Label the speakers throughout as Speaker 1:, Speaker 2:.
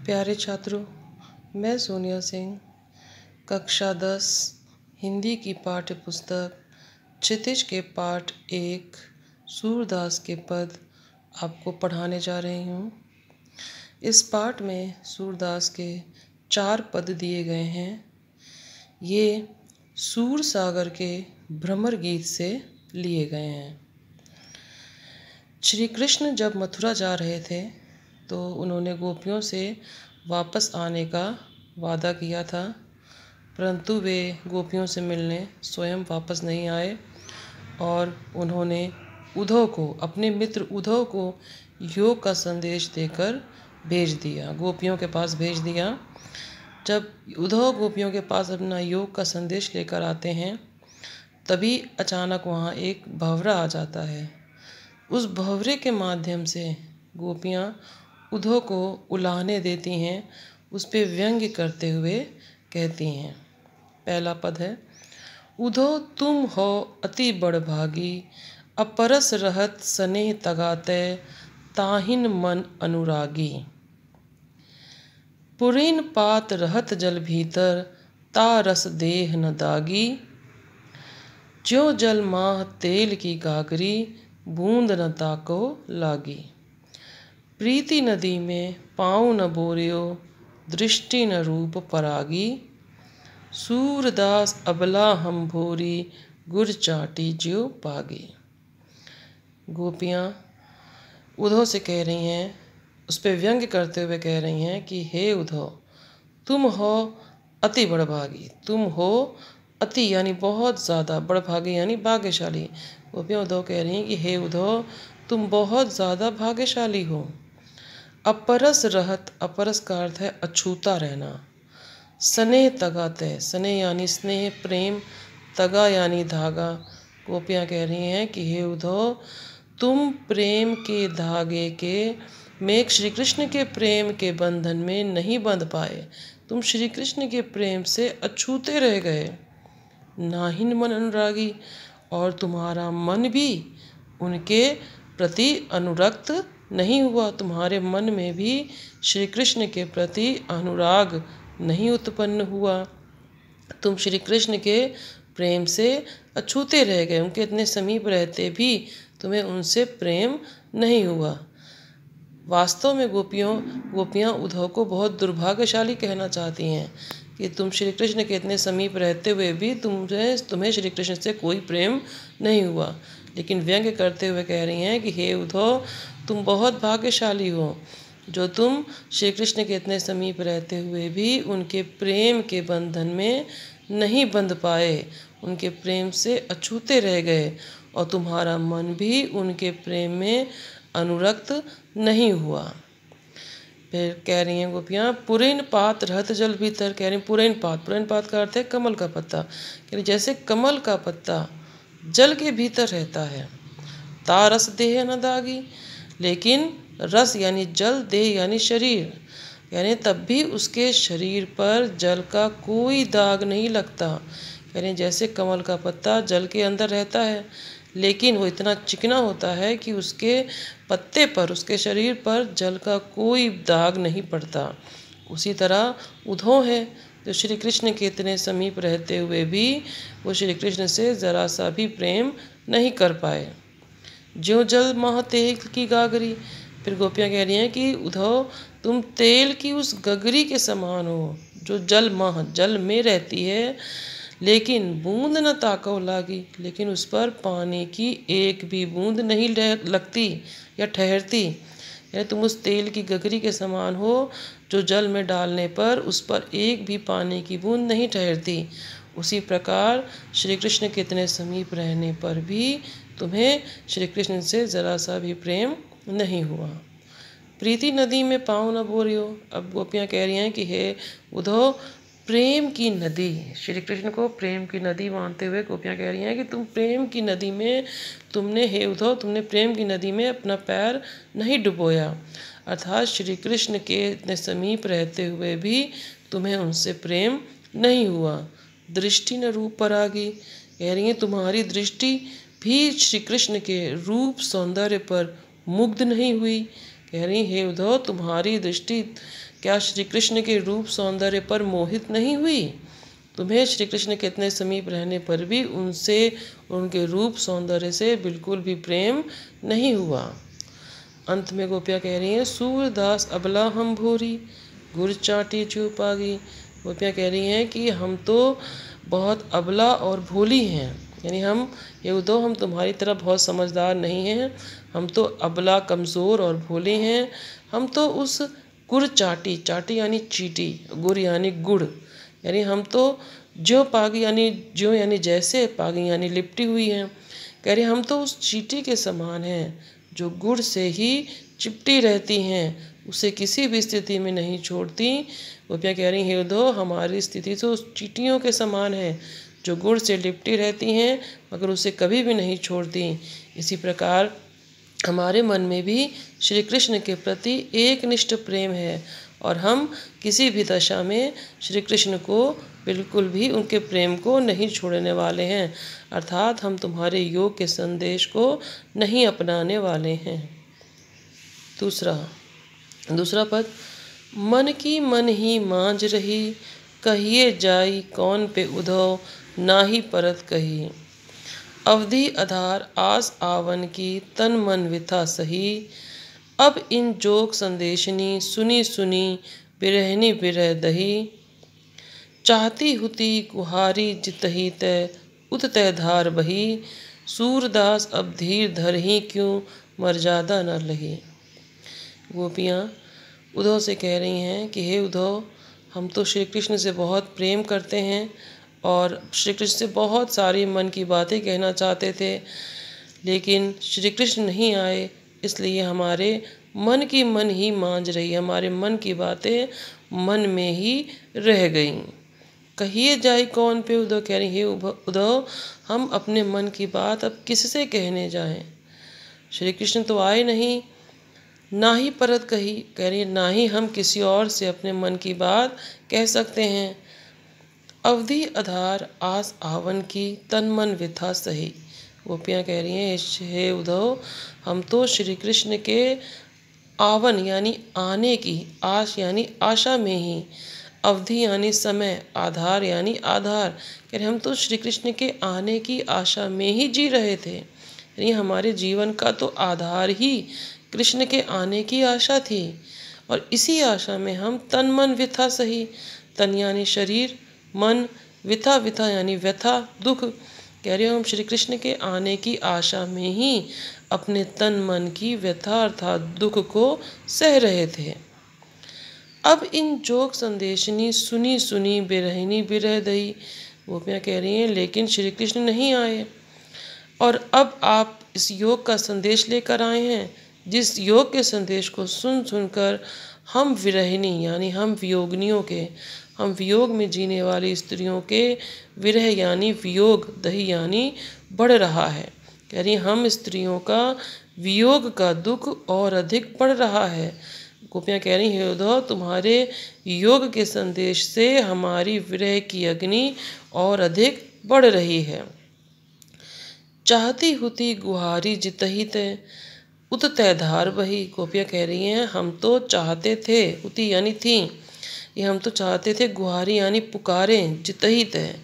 Speaker 1: प्यारे छात्रों, मैं सोनिया सिंह कक्षा 10 हिंदी की पाठ्य पुस्तक क्षितिज के पाठ 1 सूरदास के पद आपको पढ़ाने जा रही हूँ। इस पाठ में सूरदास के 4 पद दिए गए हैं। ये सूर सागर के भ्रमर गीत से लिए गए हैं। श्री कृष्ण जब मथुरा जा रहे थे तो उन्होंने गोपियों से वापस आने का वादा किया था, परंतु वे गोपियों से मिलने स्वयं वापस नहीं आए और उन्होंने उद्धव को, अपने मित्र उद्धव को योग का संदेश देकर भेज दिया, गोपियों के पास भेज दिया। जब उद्धव गोपियों के पास अपना योग का संदेश लेकर आते हैं, तभी अचानक वहाँ एक भंवरा आ जाता है। उस भंवरे के माध्यम से गोपियाँ उद्धव को उलाहने देती हैं, उस पे व्यंग्य करते हुए कहती हैं। पहला पद है, उद्धव तुम हो अति बड़भागी, अपरस रहत स्नेह तगाते, ताहिन मन अनुरागी। पुरीन पात रहत जल भीतर, ता रस देह न दागी। ज्यों जल माह तेल की गागरी, बूंद न ताको लागी। प्रीति नदी में पाँव न बोरियो, दृष्टि न रूप परागी। सूरदास अबला हम भोरी, गुर चाटी ज्यों पागी। गोपियाँ उद्धव से कह रही हैं, उस पर व्यंग्य करते हुए कह रही हैं कि हे उद्धव, तुम हो अति बड़भागी, तुम हो अति यानी बहुत ज़्यादा, बड़भागी यानी भाग्यशाली। गोपियाँ उद्धव कह रही हैं कि हे उद्धव, तुम बहुत ज़्यादा भाग्यशाली हो। अपरस रहत, अपरस का अर्थ है अछूता रहना। स्नेह तगाते, स्नेह यानी स्नेह प्रेम, तगा यानी धागा। गोपियाँ कह रही हैं कि हे उद्धव, तुम प्रेम के धागे के में श्री कृष्ण के प्रेम के बंधन में नहीं बंध पाए, तुम श्री कृष्ण के प्रेम से अछूते रह गए। नाहिन मन अनुरागी, और तुम्हारा मन भी उनके प्रति अनुरक्त नहीं हुआ, तुम्हारे मन में भी श्री कृष्ण के प्रति अनुराग नहीं उत्पन्न हुआ। तुम श्री कृष्ण के प्रेम से अछूते रह गए, उनके इतने समीप रहते भी तुम्हें उनसे प्रेम नहीं हुआ। वास्तव में गोपियाँ उद्धव को बहुत दुर्भाग्यशाली कहना चाहती हैं कि तुम श्री कृष्ण के इतने समीप रहते हुए भी तुम्हें श्री कृष्ण से कोई प्रेम नहीं हुआ। लेकिन व्यंग्य करते हुए कह रही हैं कि हे उद्धव, तुम बहुत भाग्यशाली हो जो तुम श्री कृष्ण के इतने समीप रहते हुए भी उनके प्रेम के बंधन में नहीं बंध पाए, उनके प्रेम से अछूते रह गए और तुम्हारा मन भी उनके प्रेम में अनुरक्त नहीं हुआ। फिर कह रही हैं गोपियाँ, पुरैन पात रहत जल भीतर, कह रही हैं पुरैन पात का अर्थ है कमल का पत्ता। कह रही जैसे कमल का पत्ता जल के भीतर रहता है, ता रस देह न दागी, लेकिन रस यानी जल, देह यानी शरीर, यानी तब भी उसके शरीर पर जल का कोई दाग नहीं लगता। कह रहे हैं जैसे कमल का पत्ता जल के अंदर रहता है, लेकिन वो इतना चिकना होता है कि उसके पत्ते पर, उसके शरीर पर जल का कोई दाग नहीं पड़ता। उसी तरह उद्धव है जो श्री कृष्ण के इतने समीप रहते हुए भी वो श्री कृष्ण से ज़रा सा भी प्रेम नहीं कर पाए। ज्यों जल माह तेल की गागरी, फिर गोपियाँ कह रही हैं कि उद्धव, तुम तेल की उस गगरी के समान हो जो जल माह, जल में रहती है, लेकिन बूंद न ताको लागी, लेकिन उस पर पानी की एक भी बूंद नहीं लगती या ठहरती। यानी तुम उस तेल की गगरी के समान हो जो जल में डालने पर उस पर एक भी पानी की बूंद नहीं ठहरती। उसी प्रकार श्री कृष्ण के इतने समीप रहने पर भी तुम्हें श्री कृष्ण से ज़रा सा भी प्रेम नहीं हुआ। प्रीति नदी में पाँव न बोरियो, अब गोपियाँ कह रही हैं कि हे उद्धव, प्रेम की नदी, श्री कृष्ण को प्रेम की नदी मानते हुए गोपियाँ कह रही हैं कि तुम प्रेम की नदी में, हे उद्धव, तुमने प्रेम की नदी में अपना पैर नहीं डुबोया, अर्थात श्री कृष्ण के इतने समीप रहते हुए भी तुम्हें उनसे प्रेम नहीं हुआ। दृष्टि न रूप परागी, कह रही हैं तुम्हारी दृष्टि भी श्री कृष्ण के रूप सौंदर्य पर मुग्ध नहीं हुई। कह रही, हे उद्धव, तुम्हारी दृष्टि क्या श्री कृष्ण के रूप सौंदर्य पर मोहित नहीं हुई? तुम्हें श्री कृष्ण के इतने समीप रहने पर भी उनसे, उनके रूप सौंदर्य से बिल्कुल भी प्रेम नहीं हुआ। अंत में गोपियाँ कह रही हैं, सूरदास अबला हम भूरी, गुर चाटी चुपागी। गोपियाँ कह रही हैं कि हम तो बहुत अबला और भोली हैं, यानी हम, ये उद्धव, हम तुम्हारी तरह बहुत समझदार नहीं हैं, हम तो अबला, कमज़ोर और भोले हैं। हम तो उस गुर चाटी, चाटी यानी चीटी, गुर यानी गुड़, यानी हम तो ज्यों पागी यानी जैसे, पागी यानी लिपटी हुई हैं। कह रही, हम तो उस चीटी के समान हैं जो गुड़ से ही चिपटी रहती हैं, उसे किसी भी स्थिति में नहीं छोड़ती। गोपियाँ कह रही, हे उद्धव, हमारी स्थिति तो उस चींटियों के समान है जो गुड़ से लिपटी रहती हैं मगर उसे कभी भी नहीं छोड़ती। इसी प्रकार हमारे मन में भी श्री कृष्ण के प्रति एकनिष्ठ प्रेम है और हम किसी भी दशा में श्री कृष्ण को बिल्कुल भी, उनके प्रेम को नहीं छोड़ने वाले हैं, अर्थात हम तुम्हारे योग के संदेश को नहीं अपनाने वाले हैं। दूसरा पद, मन की मन ही मांझ रही, कहिए जाई कौन पे उद्धव, नाही परत कही। अवधि आधार आस आवन की, तन मन विथा सही। अब इन जोग संदेशनी, सुनी सुनी बिरहनी बिरह दही। चाहती हुती कुहारी जितही तय, उत तय धार बही। सूरदास अब धीर धरही, क्यों मर्यादा न लही। गोपियाँ उद्धव से कह रही हैं कि हे उद्धव, हम तो श्री कृष्ण से बहुत प्रेम करते हैं और श्री कृष्ण से बहुत सारी मन की बातें कहना चाहते थे, लेकिन श्री कृष्ण नहीं आए, इसलिए हमारे मन की मन ही मांझ रही, हमारे मन की बातें मन में ही रह गईं। कहिए जाए कौन पे उद्धव, कह रही, हे उद्धव, हम अपने मन की बात अब किससे कहने जाएं? श्री कृष्ण तो आए नहीं, ना ही परत कही, कह रही, ना ही हम किसी और से अपने मन की बात कह सकते हैं। अवधि आधार आस आवन की, तन मन विथा सही। गोपियाँ कह रही हैं, हे उद्धव, हम तो श्री कृष्ण के आवन यानी आने की, आश यानी आशा में ही, अवधि यानी समय, आधार यानी आधार, कह रहे हम तो श्री कृष्ण के आने की आशा में ही जी रहे थे, यानी हमारे जीवन का तो आधार ही कृष्ण के आने की आशा थी और इसी आशा में हम तन मन विथा सही, तन यानी शरीर, मन, विथा, विथा यानी व्यथा, दुख, कह रहे हो हम श्री कृष्ण के आने की आशा में ही अपने तन मन की व्यथा अर्थात दुख को सह रहे थे। अब इन जोग संदेशनी, सुनी सुनी बिरहनी बिरह दही। गोपियाँ कह रही हैं, लेकिन श्री कृष्ण नहीं आए और अब आप इस योग का संदेश लेकर आए हैं, जिस योग के संदेश को सुन सुनकर हम विरहिणी यानी हम वियोगनियों के, हम वियोग में जीने वाली स्त्रियों के विरह यानी वियोग, दही यानी बढ़ रहा है। कह रही हम स्त्रियों का वियोग का दुख और अधिक बढ़ रहा है। गोपियाँ कह रही हैं, उद्धव, तुम्हारे योग के संदेश से हमारी विरह की अग्नि और अधिक बढ़ रही है। चाहती हुती गुहारी जितही तय, उत तय धार बही। गोपियाँ कह रही हैं, हम तो चाहते थे, उती यानी थी, ये हम तो चाहते थे, गुहारी यानी पुकारें, जितही तय,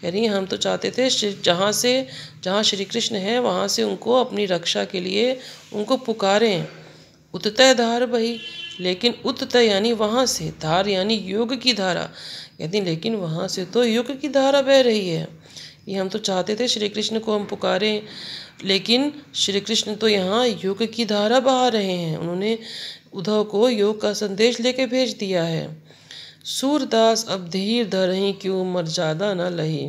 Speaker 1: कह रही हैं हम तो चाहते थे जहाँ श्री कृष्ण है वहाँ से उनको अपनी रक्षा के लिए उनको पुकारें। उततय धार बही, लेकिन उततय यानी वहाँ से, धार यानी योग की धारा, कहती लेकिन वहाँ से तो योग की धारा बह रही है। ये हम तो चाहते थे श्री कृष्ण को हम पुकारें, लेकिन श्री कृष्ण तो यहाँ योग की धारा बहा रहे हैं। उन्होंने उद्धव को योग का संदेश लेके भेज दिया है। सूरदास अब धीर धरहीं, क्यों मर्यादा न लही।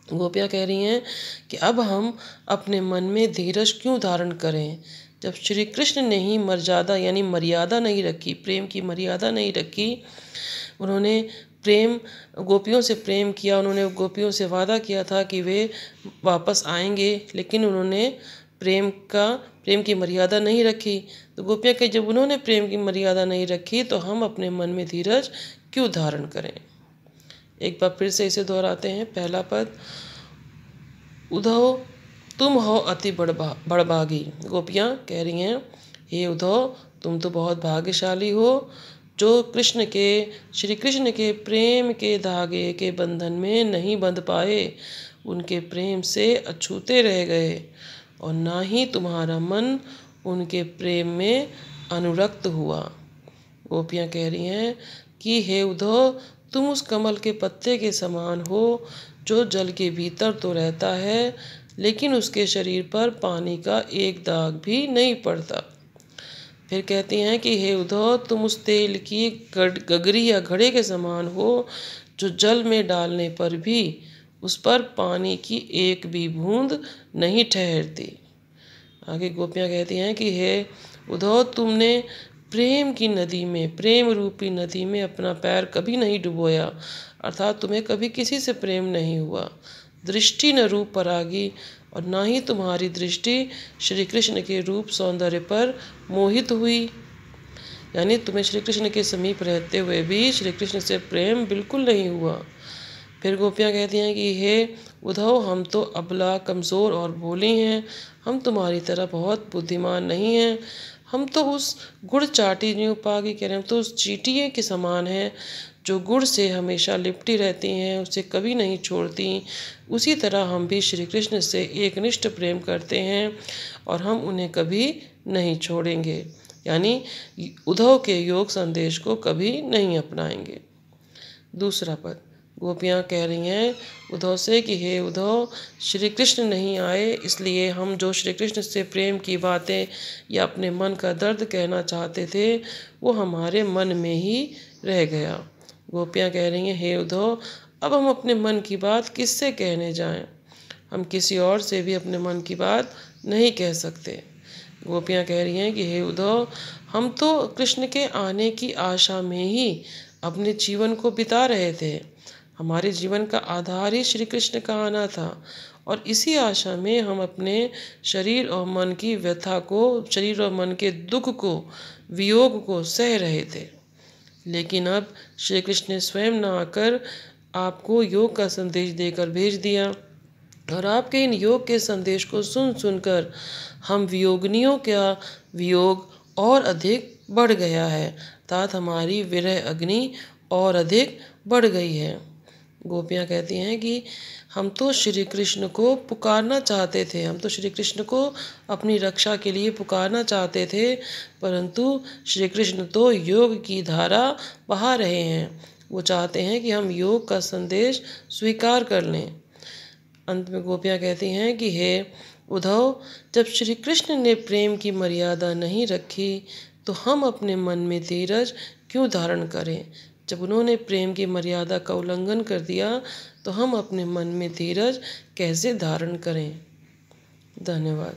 Speaker 1: गोपियाँ कह रही हैं कि अब हम अपने मन में धीरज क्यों धारण करें, जब श्री कृष्ण ने ही मर्यादा यानी मर्यादा नहीं रखी, प्रेम की मर्यादा नहीं रखी। उन्होंने गोपियों से प्रेम किया, उन्होंने गोपियों से वादा किया था कि वे वापस आएंगे, लेकिन उन्होंने प्रेम की मर्यादा नहीं रखी। तो गोपियाँ के जब उन्होंने प्रेम की मर्यादा नहीं रखी तो हम अपने मन में धीरज क्यों धारण करें। एक बार फिर से इसे दोहराते हैं। पहला पद, उद्धव तुम हो अति बड़भागी। गोपियाँ कह रही हैं, हे उद्धव, तुम तो बहुत भाग्यशाली हो जो श्री कृष्ण के प्रेम के धागे के बंधन में नहीं बंध पाए, उनके प्रेम से अछूते रह गए और ना ही तुम्हारा मन उनके प्रेम में अनुरक्त हुआ। गोपियाँ कह रही हैं कि हे उद्धव, तुम उस कमल के पत्ते के समान हो जो जल के भीतर तो रहता है लेकिन उसके शरीर पर पानी का एक दाग भी नहीं पड़ता। फिर कहती हैं कि हे उद्धव, तुम उस तेल की गगरी या घड़े के समान हो जो जल में डालने पर भी उस पर पानी की एक भी बूंद नहीं ठहरती। आगे गोपियाँ कहती हैं कि हे उद्धव, तुमने प्रेम की नदी में, प्रेम रूपी नदी में अपना पैर कभी नहीं डुबोया, अर्थात तुम्हें कभी किसी से प्रेम नहीं हुआ। दृष्टि न रूप परागी, और ना ही तुम्हारी दृष्टि श्री कृष्ण के रूप सौंदर्य पर मोहित हुई। यानी तुम्हें श्री कृष्ण के समीप रहते हुए भी श्री कृष्ण से प्रेम बिल्कुल नहीं हुआ। फिर गोपियाँ कहती हैं कि हे उद्धव, हम तो अबला, कमज़ोर और भोली हैं, हम तुम्हारी तरह बहुत बुद्धिमान नहीं हैं। हम तो उस गुड़ चाटी निरुपागी कह रहे हैं, हम तो उस चींटियों के समान हैं जो गुड़ से हमेशा लिपटी रहती हैं, उसे कभी नहीं छोड़ती। उसी तरह हम भी श्री कृष्ण से एकनिष्ठ प्रेम करते हैं और हम उन्हें कभी नहीं छोड़ेंगे, यानी उद्धव के योग संदेश को कभी नहीं अपनाएंगे। दूसरा पद, गोपियाँ कह रही हैं उद्धव से कि हे उद्धव, श्री कृष्ण नहीं आए, इसलिए हम जो श्री कृष्ण से प्रेम की बातें या अपने मन का दर्द कहना चाहते थे वो हमारे मन में ही रह गया। गोपियाँ कह रही हैं हे उद्धव, अब हम अपने मन की बात किससे कहने जाएं? हम किसी और से भी अपने मन की बात नहीं कह सकते। गोपियाँ कह रही हैं कि हे उद्धव, हम तो कृष्ण के आने की आशा में ही अपने जीवन को बिता रहे थे। हमारे जीवन का आधार ही श्री कृष्ण का आना था और इसी आशा में हम अपने शरीर और मन की व्यथा को, शरीर और मन के दुख को, वियोग को सह रहे थे। लेकिन अब श्री कृष्ण ने स्वयं न आकर आपको योग का संदेश देकर भेज दिया और आपके इन योग के संदेश को सुन सुनकर हम वियोगिनियों का वियोग और अधिक बढ़ गया है, अर्थात हमारी विरह अग्नि और अधिक बढ़ गई है। गोपियाँ कहती हैं कि हम तो श्री कृष्ण को पुकारना चाहते थे, हम तो श्री कृष्ण को अपनी रक्षा के लिए पुकारना चाहते थे, परंतु श्री कृष्ण तो योग की धारा बहा रहे हैं। वो चाहते हैं कि हम योग का संदेश स्वीकार कर लें। अंत में गोपियाँ कहती हैं कि हे उद्धव, जब श्री कृष्ण ने प्रेम की मर्यादा नहीं रखी तो हम अपने मन में धीरज क्यों धारण करें? जब उन्होंने प्रेम की मर्यादा का उल्लंघन कर दिया तो हम अपने मन में धीरज कैसे धारण करें? धन्यवाद।